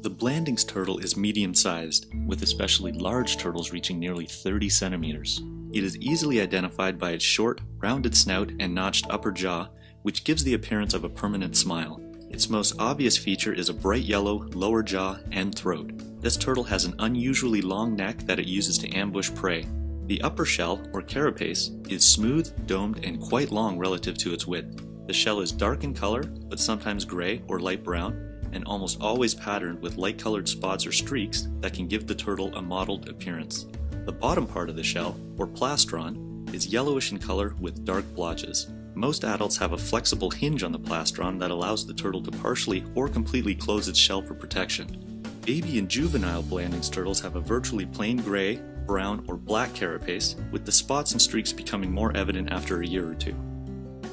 The Blandings turtle is medium-sized, with especially large turtles reaching nearly 30 centimeters. It is easily identified by its short, rounded snout and notched upper jaw, which gives the appearance of a permanent smile. Its most obvious feature is a bright yellow lower jaw and throat. This turtle has an unusually long neck that it uses to ambush prey. The upper shell, or carapace, is smooth, domed, and quite long relative to its width. The shell is dark in color, but sometimes gray or light brown, and almost always patterned with light-colored spots or streaks that can give the turtle a mottled appearance. The bottom part of the shell, or plastron, is yellowish in color with dark blotches. Most adults have a flexible hinge on the plastron that allows the turtle to partially or completely close its shell for protection. Baby and juvenile Blandings turtles have a virtually plain gray, brown, or black carapace, with the spots and streaks becoming more evident after a year or two.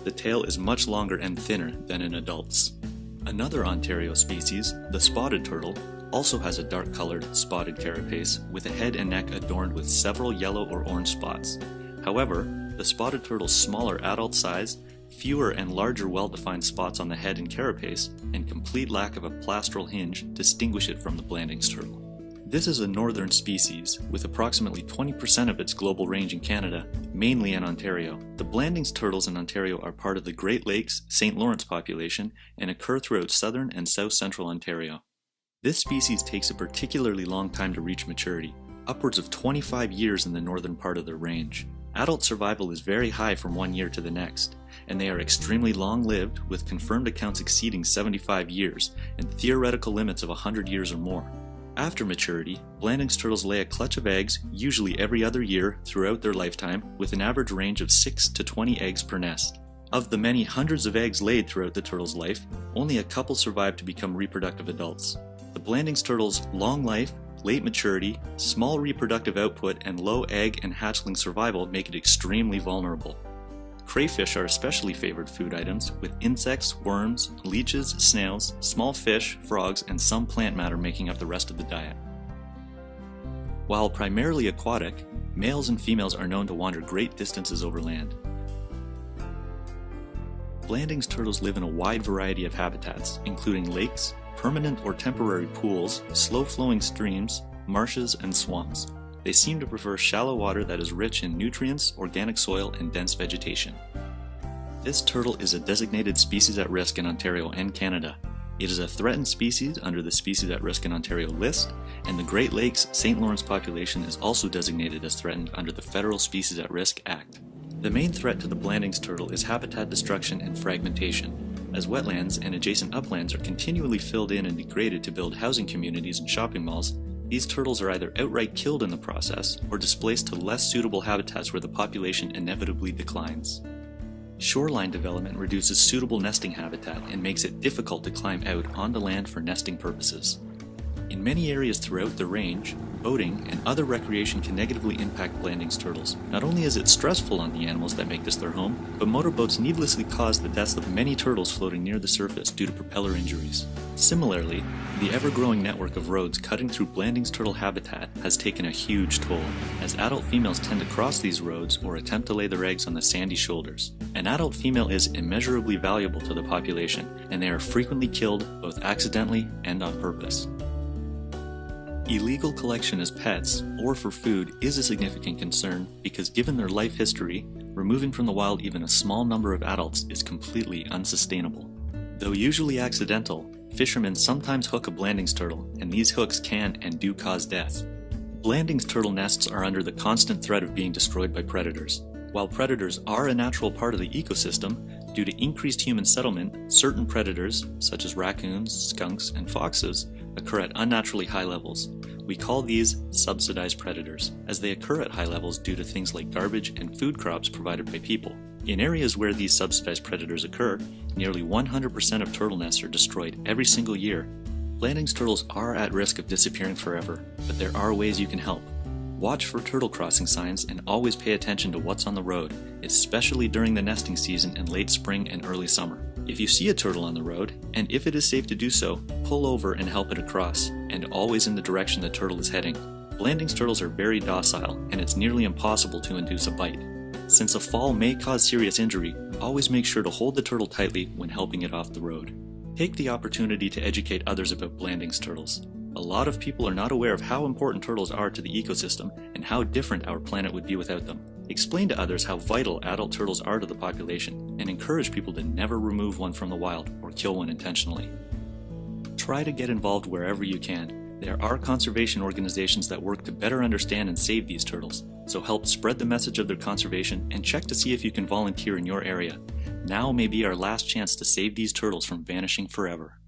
The tail is much longer and thinner than in adults. Another Ontario species, the spotted turtle, also has a dark-colored, spotted carapace with a head and neck adorned with several yellow or orange spots. However, the spotted turtle's smaller adult size, fewer and larger well-defined spots on the head and carapace, and complete lack of a plastral hinge distinguish it from the Blandings turtle. This is a northern species, with approximately 20% of its global range in Canada, mainly in Ontario. The Blandings turtles in Ontario are part of the Great Lakes St. Lawrence population and occur throughout southern and south-central Ontario. This species takes a particularly long time to reach maturity, upwards of 25 years in the northern part of their range. Adult survival is very high from 1 year to the next, and they are extremely long-lived, with confirmed accounts exceeding 75 years and theoretical limits of 100 years or more. After maturity, Blandings turtles lay a clutch of eggs, usually every other year, throughout their lifetime, with an average range of 6 to 20 eggs per nest. Of the many hundreds of eggs laid throughout the turtle's life, only a couple survive to become reproductive adults. The Blandings turtle's long life, late maturity, small reproductive output, and low egg and hatchling survival make it extremely vulnerable. Crayfish are especially favored food items, with insects, worms, leeches, snails, small fish, frogs, and some plant matter making up the rest of the diet. While primarily aquatic, males and females are known to wander great distances over land. Blandings turtles live in a wide variety of habitats, including lakes, permanent or temporary pools, slow-flowing streams, marshes, and swamps. They seem to prefer shallow water that is rich in nutrients, organic soil, and dense vegetation. This turtle is a designated species at risk in Ontario and Canada. It is a threatened species under the Species at Risk in Ontario list, and the Great Lakes St. Lawrence population is also designated as threatened under the Federal Species at Risk Act. The main threat to the Blandings turtle is habitat destruction and fragmentation, as wetlands and adjacent uplands are continually filled in and degraded to build housing communities and shopping malls. These turtles are either outright killed in the process or displaced to less suitable habitats where the population inevitably declines. Shoreline development reduces suitable nesting habitat and makes it difficult to climb out onto land for nesting purposes. In many areas throughout the range, boating and other recreation can negatively impact Blandings turtles. Not only is it stressful on the animals that make this their home, but motorboats needlessly cause the deaths of many turtles floating near the surface due to propeller injuries. Similarly, the ever-growing network of roads cutting through Blandings turtle habitat has taken a huge toll, as adult females tend to cross these roads or attempt to lay their eggs on the sandy shoulders. An adult female is immeasurably valuable to the population, and they are frequently killed both accidentally and on purpose. Illegal collection as pets, or for food, is a significant concern because given their life history, removing from the wild even a small number of adults is completely unsustainable. Though usually accidental, fishermen sometimes hook a Blandings turtle, and these hooks can and do cause death. Blandings turtle nests are under the constant threat of being destroyed by predators. While predators are a natural part of the ecosystem, due to increased human settlement, certain predators, such as raccoons, skunks, and foxes, occur at unnaturally high levels. We call these subsidized predators, as they occur at high levels due to things like garbage and food crops provided by people. In areas where these subsidized predators occur, nearly 100% of turtle nests are destroyed every single year. Blandings turtles are at risk of disappearing forever, but there are ways you can help. Watch for turtle crossing signs and always pay attention to what's on the road, especially during the nesting season in late spring and early summer. If you see a turtle on the road, and if it is safe to do so, pull over and help it across, and always in the direction the turtle is heading. Blandings turtles are very docile, and it's nearly impossible to induce a bite. Since a fall may cause serious injury, always make sure to hold the turtle tightly when helping it off the road. Take the opportunity to educate others about Blandings turtles. A lot of people are not aware of how important turtles are to the ecosystem and how different our planet would be without them. Explain to others how vital adult turtles are to the population, and encourage people to never remove one from the wild or kill one intentionally. Try to get involved wherever you can. There are conservation organizations that work to better understand and save these turtles, so help spread the message of their conservation and check to see if you can volunteer in your area. Now may be our last chance to save these turtles from vanishing forever.